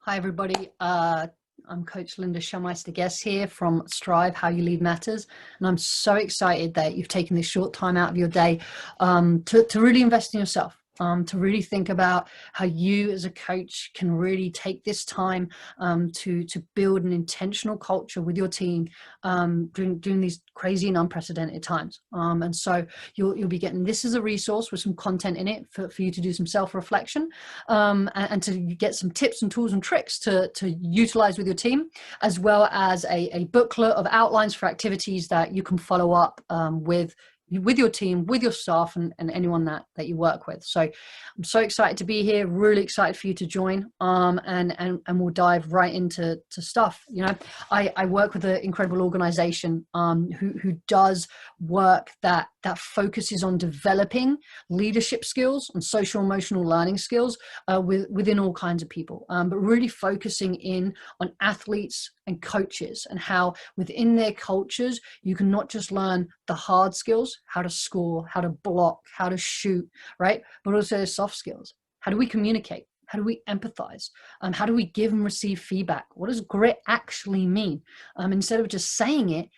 Hi, everybody. I'm Coach Linda Schulmeister-Guess here from Strive, How You Lead Matters. And I'm so excited that you've taken this short time out of your day to really invest in yourself, to really think about how you as a coach can really take this time to build an intentional culture with your team during these crazy and unprecedented times. And so you'll be getting this as a resource with some content in it for you to do some self-reflection and to get some tips and tools and tricks to utilize with your team, as well as a booklet of outlines for activities that you can follow up with your team, with your staff, and anyone that you work with. So I'm so excited to be here, really excited for you to join, and we'll dive right into stuff. You know, I work with an incredible organization who does work that focuses on developing leadership skills and social emotional learning skills within all kinds of people, but really focusing in on athletes and coaches, and how within their cultures you can not just learn the hard skills, how to score, how to block, how to shoot, right, but also the soft skills. How do we communicate? How do we empathize? How do we give and receive feedback? What does grit actually mean? Instead of just saying it,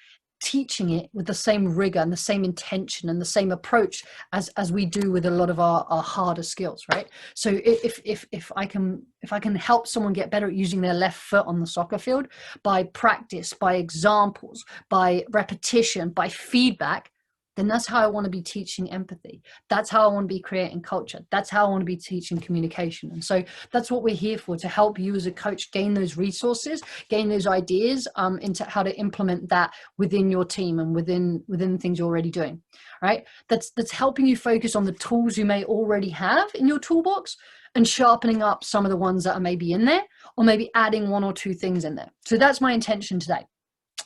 teaching it with the same rigor and the same intention and the same approach as we do with a lot of our harder skills, right? So if I can help someone get better at using their left foot on the soccer field by practice, by examples, by repetition, by feedback, then that's how I want to be teaching empathy. That's how I want to be creating culture. That's how I want to be teaching communication. And so that's what we're here for, to help you as a coach gain those resources, gain those ideas into how to implement that within your team and within things you're already doing, right? That's helping you focus on the tools you may already have in your toolbox and sharpening up some of the ones that are maybe in there, or maybe adding one or two things in there. So that's my intention today.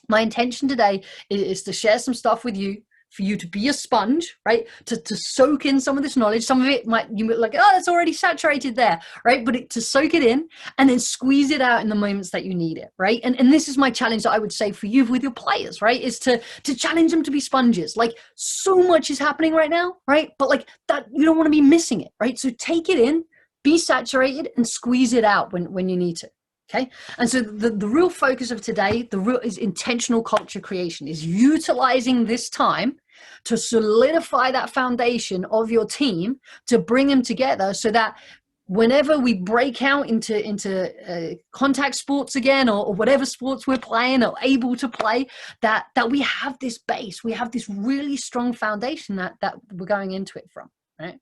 My intention today is to share some stuff with you, for you to be a sponge, right? To soak in some of this knowledge. Some of it you might like, oh, it's already saturated there, right? But to soak it in and then squeeze it out in the moments that you need it, right? And this is my challenge that I would say for you with your players, right? Is to challenge them to be sponges. Like, so much is happening right now, right? But like that, you don't want to be missing it, right? So take it in, be saturated, and squeeze it out when you need to. Okay. And so the real focus of today, is intentional culture creation, is utilizing this time to solidify that foundation of your team, to bring them together so that whenever we break out into contact sports again, or whatever sports we're playing or able to play, that we have this base, we have this really strong foundation that we're going into it from, right?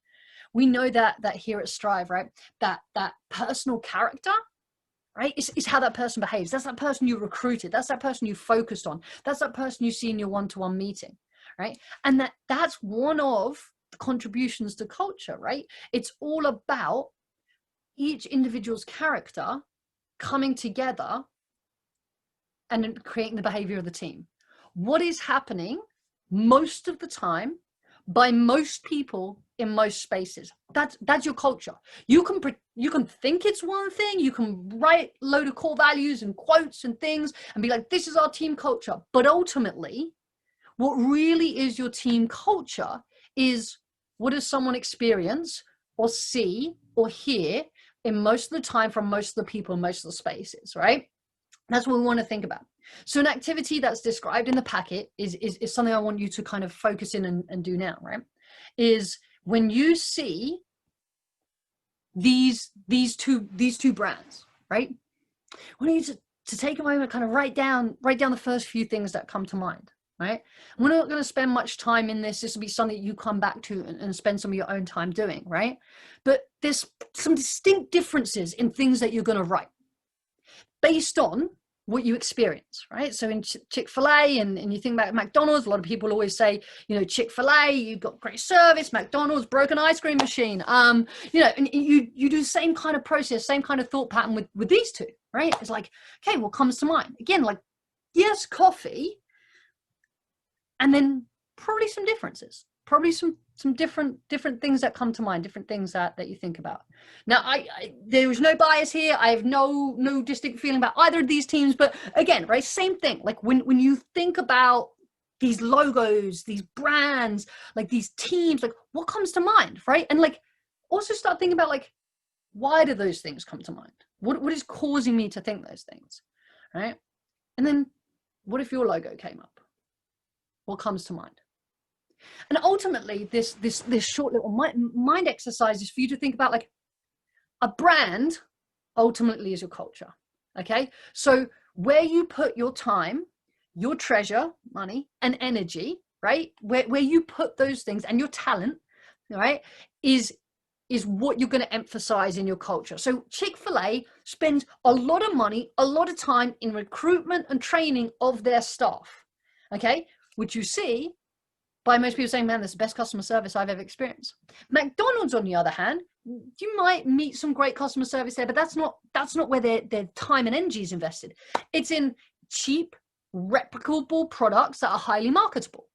We know that here at Strive, right, that personal character, right, is how that person behaves. That's that person you recruited. That's that person you focused on. That's that person you see in your one-to-one meeting, right? And that's one of the contributions to culture, right? It's all about each individual's character coming together and creating the behavior of the team. What is happening most of the time by most people in most spaces? That's your culture. You can think it's one thing, you can write a load of core values and quotes and things and be like, this is our team culture. But ultimately, what really is your team culture is, what does someone experience or see or hear in most of the time from most of the people in most of the spaces, right? That's what we want to think about. So an activity that's described in the packet is something I want you to kind of focus in and do now, right? Is when you see these two brands, right? I want you to take a moment, kind of write down the first few things that come to mind, right? We're not going to spend much time in this. This will be something you come back to and spend some of your own time doing, right? But there's some distinct differences in things that you're going to write based on what you experience, right? So in Chick-fil-A, and you think about McDonald's, a lot of people always say, you know, Chick-fil-A, you've got great service, McDonald's, broken ice cream machine. You know, and you do the same kind of process, same kind of thought pattern with these two, right? It's like, okay, what comes to mind? Again, like, yes, coffee, and then probably some differences, probably some different things that come to mind, different things that you think about. Now, there is no bias here. I have no distinct feeling about either of these teams, but again, right, same thing. Like when you think about these logos, these brands, like these teams, like what comes to mind, right? And like also start thinking about like, Why do those things come to mind? What is causing me to think those things, right? And then what if your logo came up? What comes to mind? And ultimately, this short little mind exercise is for you to think about, like, a brand ultimately is your culture. Okay, so where you put your time, your treasure, money, and energy, right? Where you put those things, and your talent, right, is what you're going to emphasize in your culture. So Chick-fil-A spends a lot of money, a lot of time in recruitment and training of their staff. Okay, which you see by most people saying, man, this is the best customer service I've ever experienced. McDonald's, on the other hand, you might meet some great customer service there, but that's not where their time and energy is invested. It's in cheap, replicable products that are highly marketable.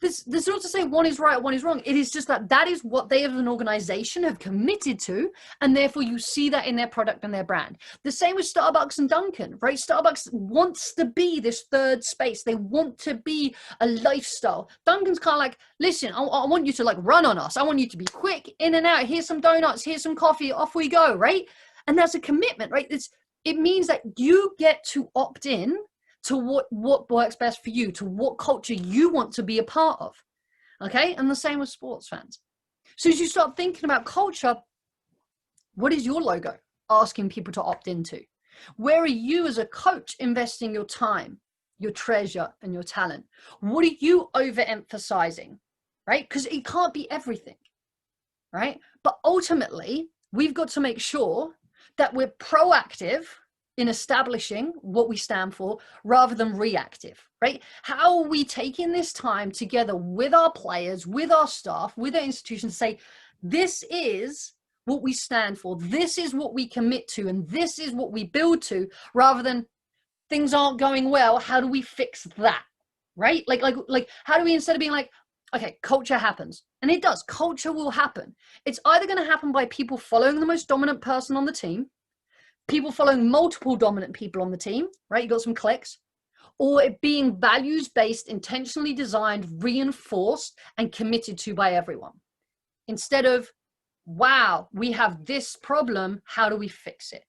This not to say one is right, one is wrong. It is just that is what they as an organization have committed to, and therefore you see that in their product and their brand. The same with Starbucks and Dunkin', right? Starbucks wants to be this third space. They want to be a lifestyle. Dunkin's kind of like, listen, I want you to, like, run on us. I want you to be quick, in and out. Here's some donuts, here's some coffee, off we go, right? And that's a commitment, right? It means that you get to opt in to what works best for you, to what culture you want to be a part of. Okay, and the same with sports fans. So as you start thinking about culture, what is your logo asking people to opt into? Where are you as a coach investing your time, your treasure, and your talent? What are you overemphasizing, right? Because it can't be everything, right? But ultimately, we've got to make sure that we're proactive in establishing what we stand for rather than reactive, right? How are we taking this time together with our players, with our staff, with our institutions to say, this is what we stand for, this is what we commit to, and this is what we build to, rather than things aren't going well, how do we fix that, right? Like how do we, instead of being like, okay, culture happens, and it does, culture will happen. It's either going to happen by people following the most dominant person on the team, people following multiple dominant people on the team, right? You got some clicks, or it being values-based, intentionally designed, reinforced, and committed to by everyone. Instead of, wow, we have this problem, how do we fix it?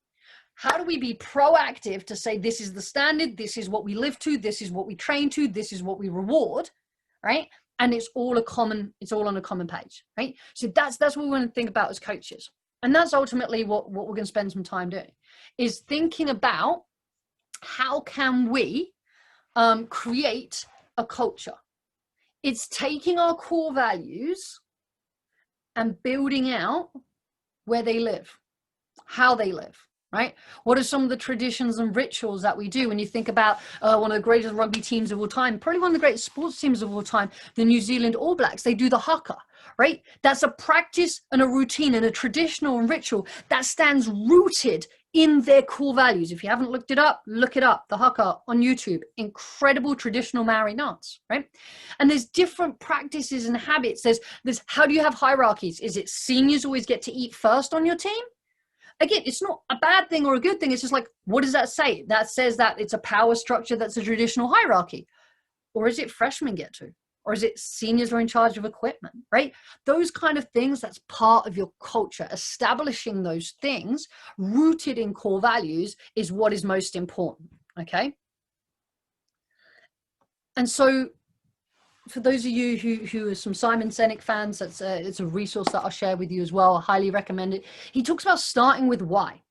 How do we be proactive to say, this is the standard, this is what we live to, this is what we train to, this is what we reward, right? And it's all on a common page, right? So that's what we want to think about as coaches. And that's ultimately what we're going to spend some time doing, is thinking about how can we create a culture. It's taking our core values and building out where they live, how they live, right? What are some of the traditions and rituals that we do? When you think about one of the greatest rugby teams of all time, probably one of the greatest sports teams of all time, the New Zealand All Blacks, they do the haka, right? That's a practice and a routine and a traditional and ritual that stands rooted in their core values. If you haven't looked it up, look it up, the haka on YouTube. Incredible traditional Maori dance, right? And there's different practices and habits. There's how do you have hierarchies? Is it seniors always get to eat first on your team? Again, it's not a bad thing or a good thing. It's just like, what does that say? That says that it's a power structure that's a traditional hierarchy. Or is it freshmen get to? Or is it seniors are in charge of equipment, right? Those kind of things, that's part of your culture. Establishing those things rooted in core values is what is most important, okay? And so for those of you who are some Simon Sinek fans, it's a resource that I'll share with you as well. I highly recommend it. He talks about starting with why.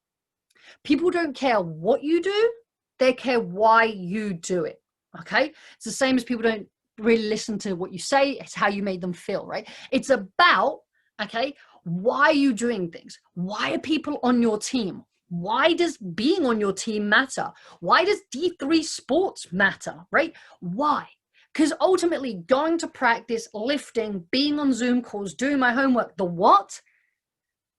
People don't care what you do, they care why you do it, okay? It's the same as people don't really listen to what you say, it's how you made them feel, right? It's about, okay, why are you doing things? Why are people on your team? Why does being on your team matter? Why does D3 sports matter, right? Why? Because ultimately going to practice, lifting, being on Zoom calls, doing my homework, the what,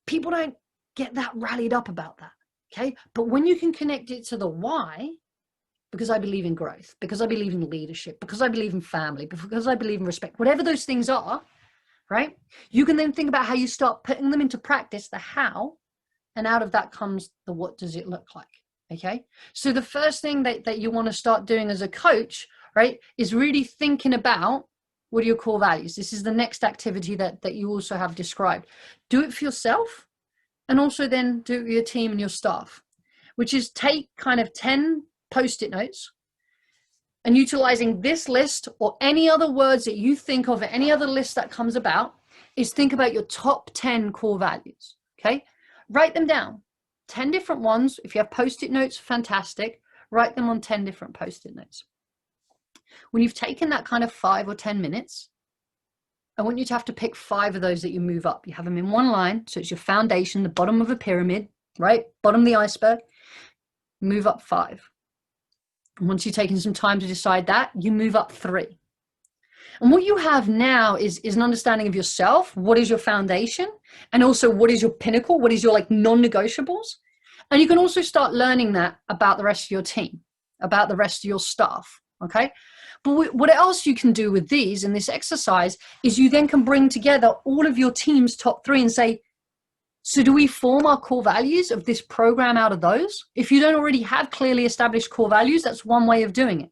people don't get that rallied up about that, okay? But when you can connect it to the why, because I believe in growth, because I believe in leadership, because I believe in family, because I believe in respect, whatever those things are, right? You can then think about how you start putting them into practice, the how, and out of that comes the what does it look like, okay? So the first thing that you want to start doing as a coach, right, is really thinking about what are your core values. This is the next activity that you also have described. Do it for yourself and also then do it with your team and your staff, which is take kind of 10 post-it notes and utilizing this list or any other words that you think of, any other list that comes about, is think about your top 10 core values, okay? Write them down, 10 different ones. If you have post-it notes, fantastic. Write them on 10 different post-it notes. When you've taken that kind of 5 or 10 minutes, I want you to have to pick 5 of those that you move up. You have them in one line, so it's your foundation, the bottom of a pyramid, right? Bottom of the iceberg, move up 5. And once you've taken some time to decide that, you move up 3. And what you have now is an understanding of yourself. What is your foundation? And also what is your pinnacle? What is your like non-negotiables? And you can also start learning that about the rest of your team, about the rest of your staff, okay? But what else you can do with these in this exercise is you then can bring together all of your team's top 3 and say, so do we form our core values of this program out of those? If you don't already have clearly established core values, that's one way of doing it.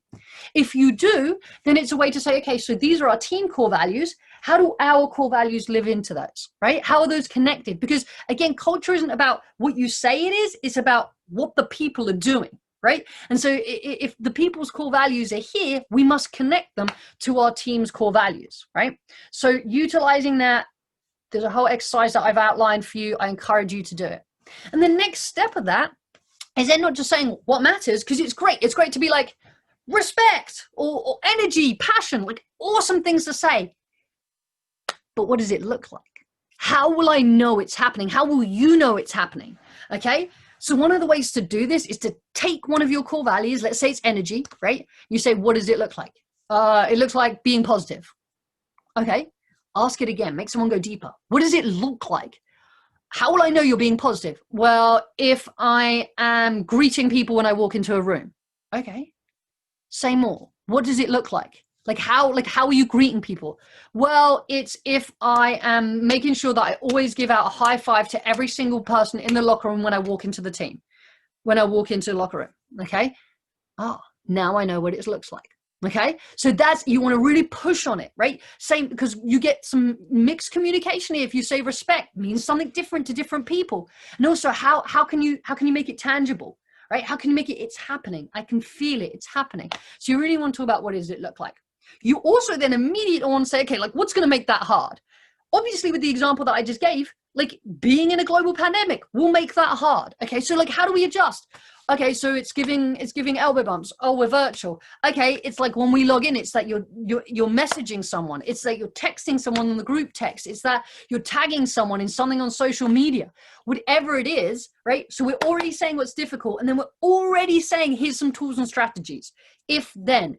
If you do, then it's a way to say, okay, so these are our team core values. How do our core values live into those, right? How are those connected? Because again, culture isn't about what you say it is, it's about what the people are doing, right? And so if the people's core values are here, we must connect them to our team's core values, right? So utilizing that, there's a whole exercise that I've outlined for you. I encourage you to do it. And the next step of that is then not just saying what matters, because it's great. It's great to be like respect or energy, passion, like awesome things to say. But what does it look like? How will I know it's happening? How will you know it's happening? Okay. So one of the ways to do this is to take one of your core values. Let's say it's energy, right? You say, what does it look like? It looks like being positive. Okay. Ask it again. Make someone go deeper. What does it look like? How will I know you're being positive? Well, if I am greeting people when I walk into a room. Okay. Say more. What does it look like? Like how are you greeting people? Well, it's if I am making sure that I always give out a high five to every single person in the locker room when I walk into the team, when I walk into the locker room. Okay. Now I know what it looks like. Okay, so that's, you want to really push on it, right? Same, because you get some mixed communication here. If you say respect means something different to different people. And also how can you make it tangible, right? How can you make it, it's happening. I can feel it, it's happening. So you really want to talk about what does it look like. You also then immediately want to say, okay, like what's going to make that hard? Obviously with the example that I just gave, like being in a global pandemic will make that hard. Okay, so like how do we adjust? Okay, so it's giving elbow bumps. Oh, we're virtual. Okay, it's like when we log in, it's that you're messaging someone. It's that you're texting someone on the group text. It's that you're tagging someone in something on social media. Whatever it is, right? So we're already saying what's difficult, and then we're already saying here's some tools and strategies. If then.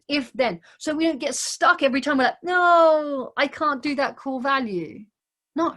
So we don't get stuck every time we're like, no, I can't do that core value. No.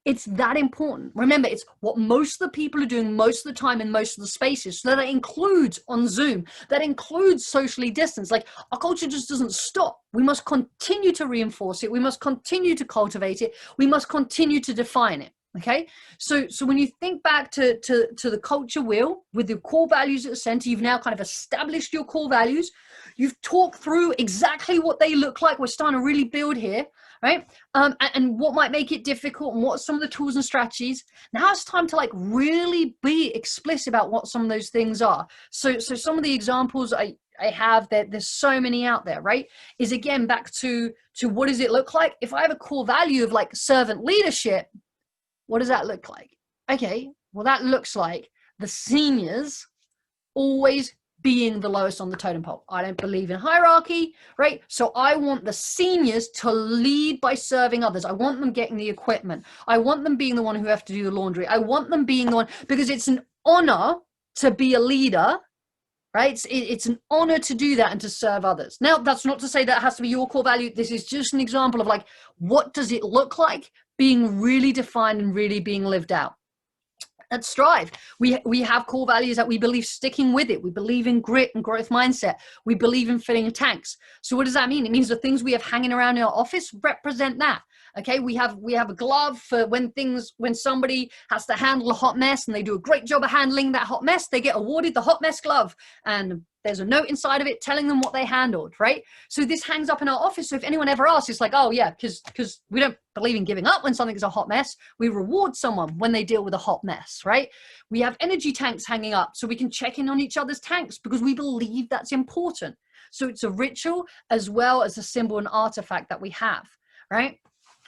It's that important. Remember, it's what most of the people are doing most of the time in most of the spaces. So that includes on Zoom, that includes socially distanced. Like our culture just doesn't stop. We must continue to reinforce it. We must continue to cultivate it. We must continue to define it. Okay. So when you think back to the culture wheel with the core values at the center, you've now kind of established your core values. You've talked through exactly what they look like. We're starting to really build here. Right. And what might make it difficult and what some of the tools and strategies. Now it's time to like really be explicit about what some of those things are. So some of the examples I have, there's so many out there, right? Is again, back to what does it look like? If I have a core value of like servant leadership, what does that look like? Okay, well, that looks like the seniors always being the lowest on the totem pole. I don't believe in hierarchy, right? So I want the seniors to lead by serving others. I want them getting the equipment. I want them being the one who have to do the laundry. I want them being the one, because it's an honor to be a leader, right? It's an honor to do that and to serve others. Now, that's not to say that has to be your core value. This is just an example of like, what does it look like being really defined and really being lived out? At Strive, we have core values that we believe sticking with it. We believe in grit and growth mindset. We believe in filling tanks. So what does that mean? It means the things we have hanging around in our office represent that. Okay, we have a glove for when somebody has to handle a hot mess and they do a great job of handling that hot mess, they get awarded the hot mess glove and There's a note inside of it telling them what they handled, right? So this hangs up in our office. So if anyone ever asks, it's like, oh yeah, because we don't believe in giving up when something is a hot mess. We reward someone when they deal with a hot mess, right? We have energy tanks hanging up so we can check in on each other's tanks because we believe that's important. So it's a ritual as well as a symbol and artifact that we have, right?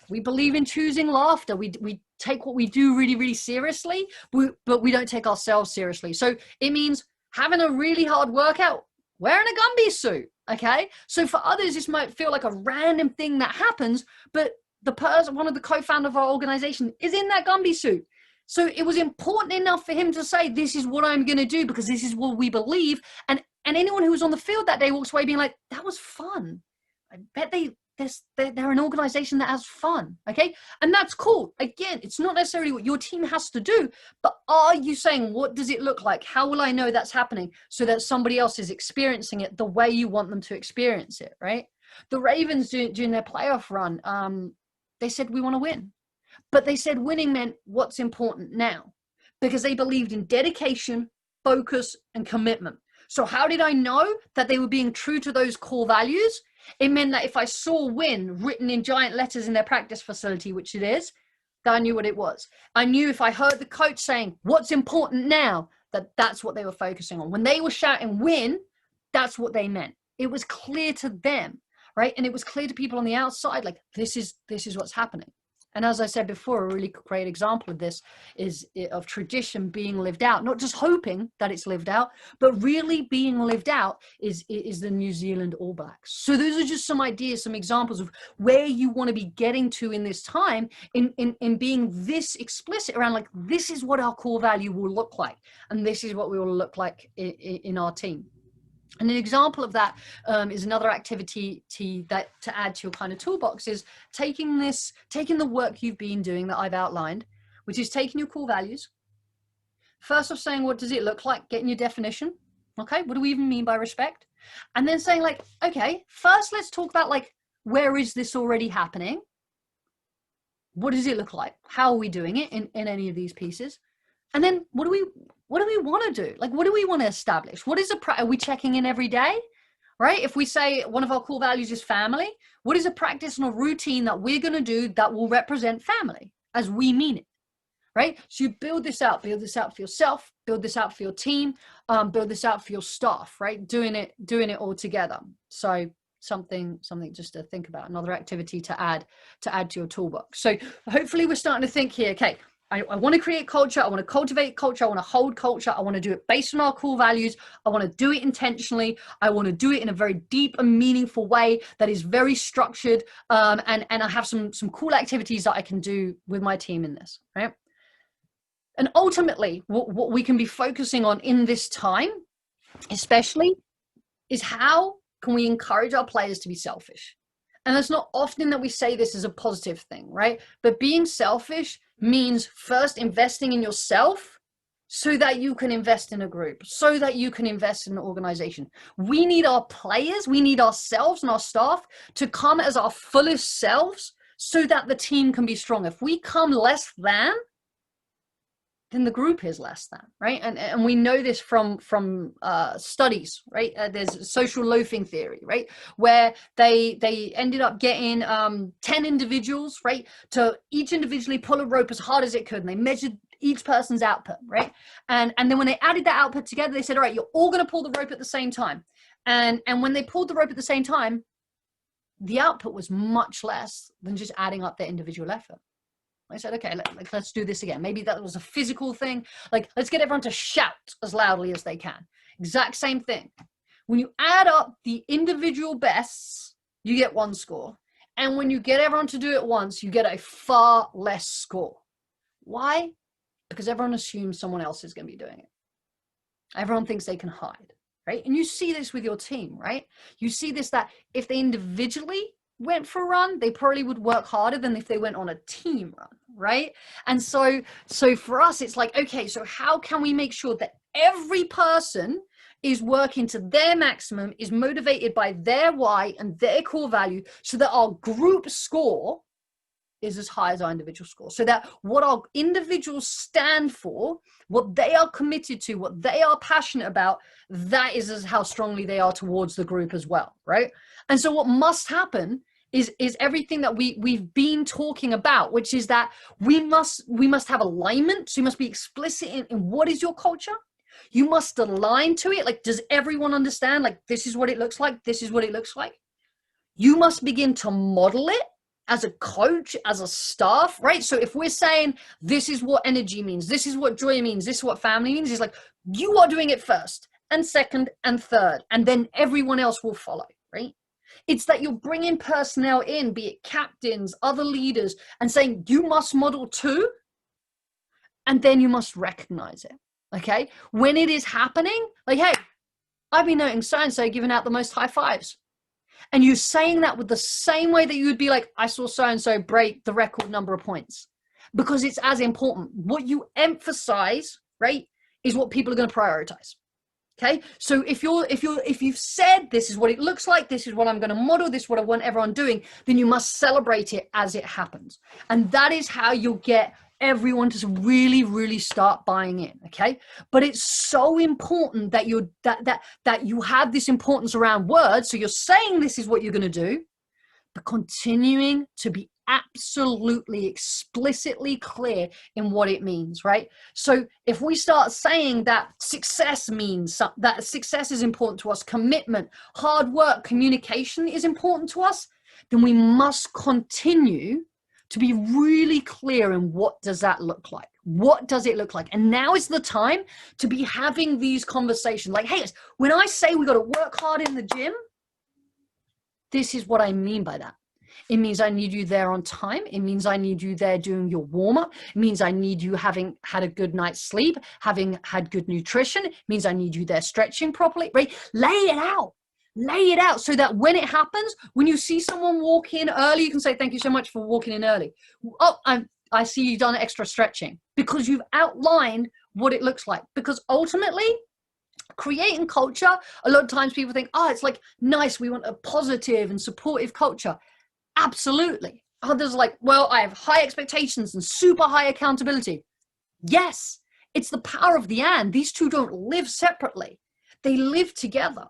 We believe in choosing laughter. We take what we do really, really seriously, but we don't take ourselves seriously. So it means having a really hard workout, wearing a Gumby suit, okay? So for others, this might feel like a random thing that happens, but the person, one of the co-founders of our organization, is in that Gumby suit. So it was important enough for him to say, this is what I'm going to do because this is what we believe. And anyone who was on the field that day walks away being like, that was fun. I bet they're an organization that has fun, okay? And that's cool. Again, it's not necessarily what your team has to do, but are you saying, what does it look like? How will I know that's happening so that somebody else is experiencing it the way you want them to experience it, right? The Ravens during their playoff run, they said, we want to win. But they said winning meant what's important now because they believed in dedication, focus, and commitment. So how did I know that they were being true to those core values? It meant that if I saw win written in giant letters in their practice facility, which it is, that I knew what it was. I knew if I heard the coach saying, what's important now, that's what they were focusing on. When they were shouting win, that's what they meant. It was clear to them, right? And it was clear to people on the outside, like, this is what's happening. And as I said before, a really great example of this is of tradition being lived out, not just hoping that it's lived out, but really being lived out is the New Zealand All Blacks. So those are just some ideas, some examples of where you want to be getting to in this time in being this explicit around like, this is what our core value will look like. And this is what we will look like in our team. And an example of that is another activity to add to your kind of toolbox is taking the work you've been doing that I've outlined, which is taking your core values. First off, saying, what does it look like? Getting your definition. Okay, what do we even mean by respect? And then saying like, okay, first let's talk about like, where is this already happening? What does it look like? How are we doing it in any of these pieces? And then what do we want to do? Like, what do we want to establish? Are we checking in every day, right? If we say one of our core values is family, what is a practice and a routine that we're going to do that will represent family as we mean it, right? So you build this out for yourself, build this out for your team, build this out for your staff, right? Doing it all together. So something just to think about, another activity to add to your toolbox. So hopefully we're starting to think here, okay, I want to create culture. I want to cultivate culture. I want to hold culture. I want to do it based on our core values. I want to do it intentionally. I want to do it in a very deep and meaningful way that is very structured. And I have some cool activities that I can do with my team in this, right? And ultimately, what we can be focusing on in this time, especially, is how can we encourage our players to be selfish? And it's not often that we say this is a positive thing, right? But being selfish means first investing in yourself so that you can invest in a group, so that you can invest in an organization. We need our players, we need ourselves and our staff to come as our fullest selves so that the team can be strong. If we come less than, then the group is less than, right? And we know this from studies, right? There's social loafing theory, right? Where they ended up getting 10 individuals, right? To each individually pull a rope as hard as it could. And they measured each person's output, right? And then when they added that output together, they said, all right, you're all going to pull the rope at the same time. And when they pulled the rope at the same time, the output was much less than just adding up their individual effort. I said, okay, let's do this again. Maybe that was a physical thing. Like, let's get everyone to shout as loudly as they can. Exact same thing. When you add up the individual bests, you get one score. And when you get everyone to do it once, you get a far less score. Why? Because everyone assumes someone else is going to be doing it. Everyone thinks they can hide, right? And you see this with your team, right? You see this, that if they individually went for a run, they probably would work harder than if they went on a team run, right? And so for us, it's like, okay, so how can we make sure that every person is working to their maximum, is motivated by their why and their core value, so that our group score is as high as our individual score, so that what our individuals stand for, what they are committed to, what they are passionate about, that is how strongly they are towards the group as well, right? And so what must happen is everything that we've been talking about, which is that we must have alignment. So you must be explicit in what is your culture. You must align to it. Like, does everyone understand? Like, this is what it looks like. This is what it looks like. You must begin to model it as a coach, as a staff, right? So if we're saying this is what energy means, this is what joy means, this is what family means, it's like you are doing it first and second and third, and then everyone else will follow, right? It's that you're bringing personnel in, be it captains, other leaders, and saying you must model too, and then you must recognize it, okay? When it is happening, like, hey, I've been noting so-and-so giving out the most high fives. And you're saying that with the same way that you would be like, I saw so-and-so break the record number of points, because it's as important. What you emphasize, right, is what people are going to prioritize. Okay. So if you've said, this is what it looks like, this is what I'm going to model, this is what I want everyone doing, then you must celebrate it as it happens. And that is how you'll get everyone to really, really start buying in. Okay. But it's so important that that you have this importance around words. So you're saying this is what you're going to do, but continuing to be absolutely explicitly clear in what it means, right? So if we start saying that success means that success is important to us, commitment, hard work, communication is important to us, then we must continue to be really clear in what does that look like? What does it look like? And now is the time to be having these conversations. Like, hey, when I say we got to work hard in the gym, this is what I mean by that. It means I need you there on time. It means I need you there doing your warm-up. It means I need you having had a good night's sleep, having had good nutrition. It means I need you there stretching properly, right? Lay it out. Lay it out so that when it happens, when you see someone walk in early, you can say, thank you so much for walking in early. Oh, I see you've done extra stretching, because you've outlined what it looks like. Because ultimately, creating culture, a lot of times people think, oh, it's like nice, we want a positive and supportive culture. Absolutely. Others are like, well, I have high expectations and super high accountability. Yes, it's the power of the and. These two don't live separately. They live together.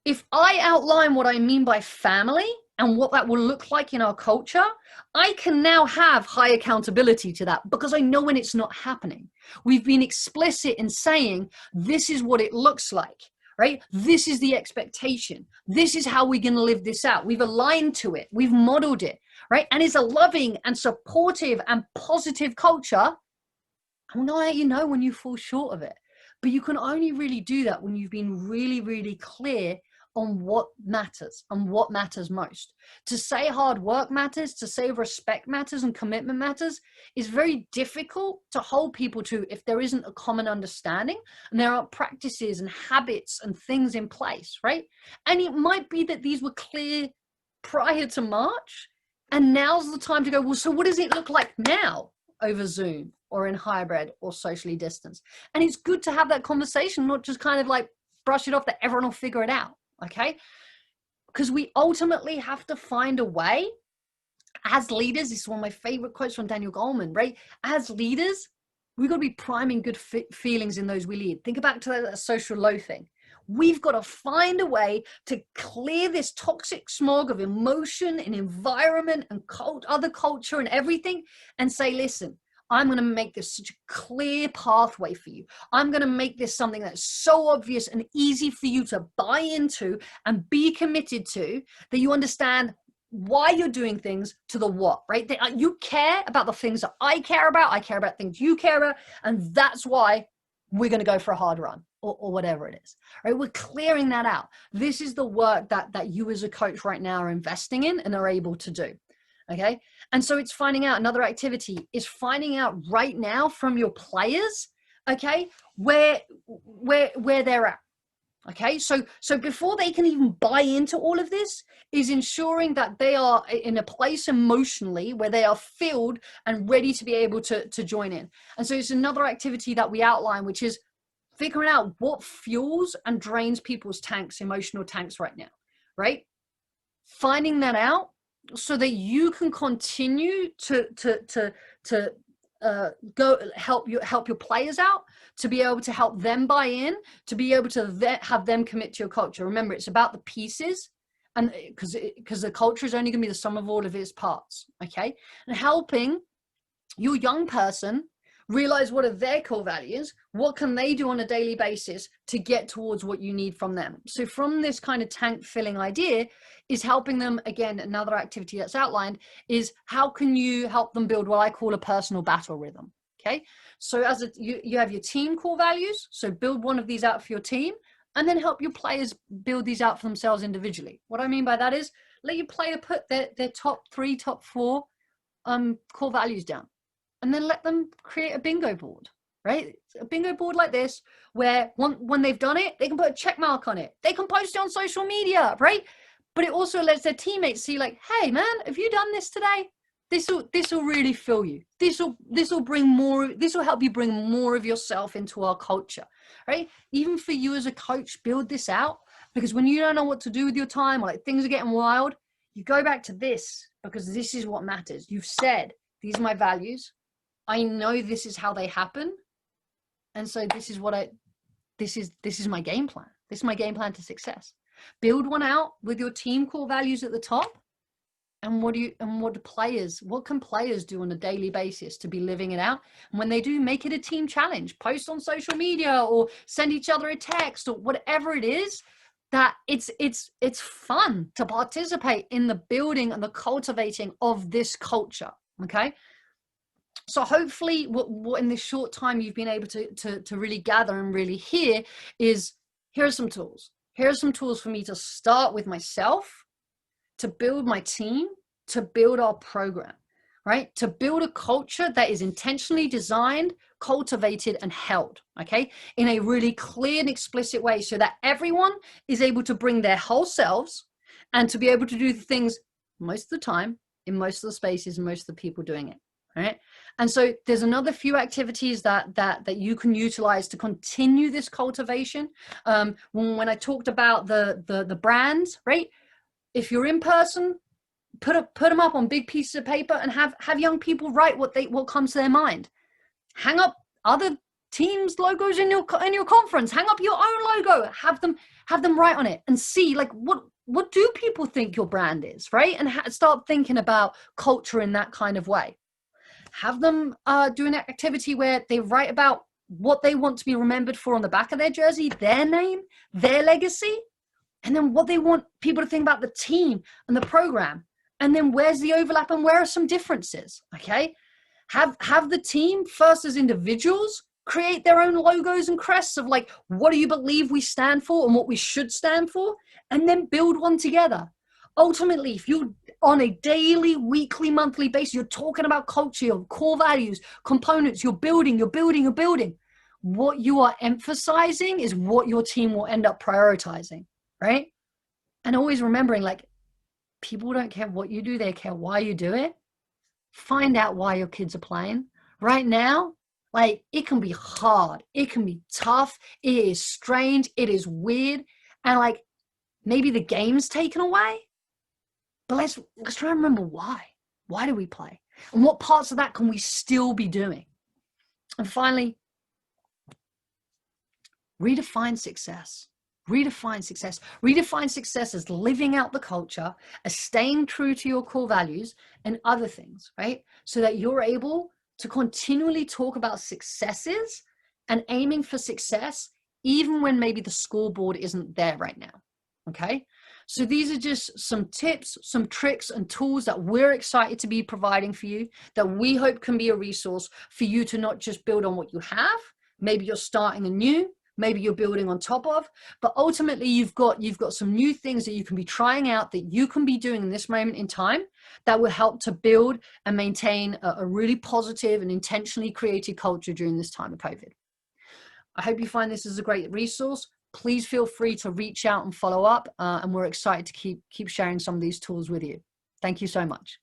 If I outline what I mean by family and what that will look like in our culture, I can now have high accountability to that, because I know when it's not happening. We've been explicit in saying, this is what it looks like. Right? This is the expectation. This is how we're going to live this out. We've aligned to it. We've modeled it, right? And it's a loving and supportive and positive culture. I'm going to let you know when you fall short of it. But you can only really do that when you've been really, really clear on what matters and what matters most. To say hard work matters, to say respect matters and commitment matters is very difficult to hold people to if there isn't a common understanding and there aren't practices and habits and things in place, right? And it might be that these were clear prior to March, and now's the time to go, well, so what does it look like now over Zoom or in hybrid or socially distanced? And it's good to have that conversation, not just kind of like brush it off that everyone will figure it out. Okay, because we ultimately have to find a way as leaders. This is one of my favorite quotes from Daniel Goleman, right? As leaders, we've got to be priming good feelings in those we lead. Think back to that social loafing. We've got to find a way to clear this toxic smog of emotion and environment and other culture and everything, and say, listen, I'm going to make this such a clear pathway for you. I'm going to make this something that's so obvious and easy for you to buy into and be committed to, that you understand why you're doing things to the what, right? That you care about the things that I care about things you care about, and that's why we're going to go for a hard run or whatever it is, right? We're clearing that out. This is the work that you as a coach right now are investing in and are able to do. Okay. And so it's finding out, another activity is finding out right now from your players, okay, where they're at. Okay. So before they can even buy into all of this, is ensuring that they are in a place emotionally where they are filled and ready to be able to join in. And so it's another activity that we outline, which is figuring out what fuels and drains people's tanks, emotional tanks right now, right? Finding that out so that you can continue to go help your players out, to be able to help them buy in, to be able to have them commit to your culture. Remember, it's about the pieces, and because the culture is only going to be the sum of all of its parts. Okay, and helping your young person realize what are their core values, what can they do on a daily basis to get towards what you need from them. So from this kind of tank filling idea is helping them, again, another activity that's outlined is how can you help them build what I call a personal battle rhythm. Okay, so as you have your team core values, so build one of these out for your team, and then help your players build these out for themselves individually. What I mean by that is let your player put their top 3, top 4 core values down, and then let them create a bingo board, right? A bingo board like this, where when they've done it, they can put a check mark on it. They can post it on social media, right? But it also lets their teammates see, like, hey man, have you done this today? This will really fill you. This will bring more. This will help you bring more of yourself into our culture, right? Even for you as a coach, build this out, because when you don't know what to do with your time, or like things are getting wild, you go back to this, because this is what matters. You've said, these are my values. I know this is how they happen. And so this is my game plan. This is my game plan to success. Build one out with your team core values at the top. And what can players do on a daily basis to be living it out? And when they do, make it a team challenge, post on social media or send each other a text or whatever it is, that it's fun to participate in the building and the cultivating of this culture. Okay. So hopefully what in this short time you've been able to really gather and really hear is, here are some tools. Here are some tools for me to start with myself, to build my team, to build our program, right? To build a culture that is intentionally designed, cultivated, and held, okay? In a really clear and explicit way, so that everyone is able to bring their whole selves and to be able to do the things most of the time, in most of the spaces, and most of the people doing it. Right. And so there's another few activities that you can utilize to continue this cultivation. When I talked about the brands, right? If you're in person, put them up on big pieces of paper and have young people write what comes to their mind. Hang up other teams' logos in your conference. Hang up your own logo. Have them write on it and see, like, what do people think your brand is, right? And start thinking about culture in that kind of way. Have them do an activity where they write about what they want to be remembered for on the back of their jersey, their name, their legacy, and then what they want people to think about the team and the program. And then where's the overlap and where are some differences, okay? Have the team first as individuals create their own logos and crests of, like, what do you believe we stand for and what we should stand for, and then build one together. Ultimately, if you're on a daily, weekly, monthly basis, you're talking about culture, your core values, components, you're building. What you are emphasizing is what your team will end up prioritizing, right? And always remembering, like, people don't care what you do, they care why you do it. Find out why your kids are playing. Right now, like, it can be hard, it can be tough, it is strange, it is weird, and like maybe the game's taken away. But let's try and remember why. Why do we play? And what parts of that can we still be doing? And finally, redefine success. Redefine success. Redefine success as living out the culture, as staying true to your core values and other things, right? So that you're able to continually talk about successes and aiming for success, even when maybe the scoreboard isn't there right now, okay? So these are just some tips, some tricks and tools that we're excited to be providing for you, that we hope can be a resource for you to not just build on what you have. Maybe you're starting anew, maybe you're building on top of, but ultimately you've got some new things that you can be trying out, that you can be doing in this moment in time, that will help to build and maintain a really positive and intentionally created culture during this time of COVID. I hope you find this as a great resource. Please feel free to reach out and follow up, and we're excited to keep sharing some of these tools with you. Thank you so much.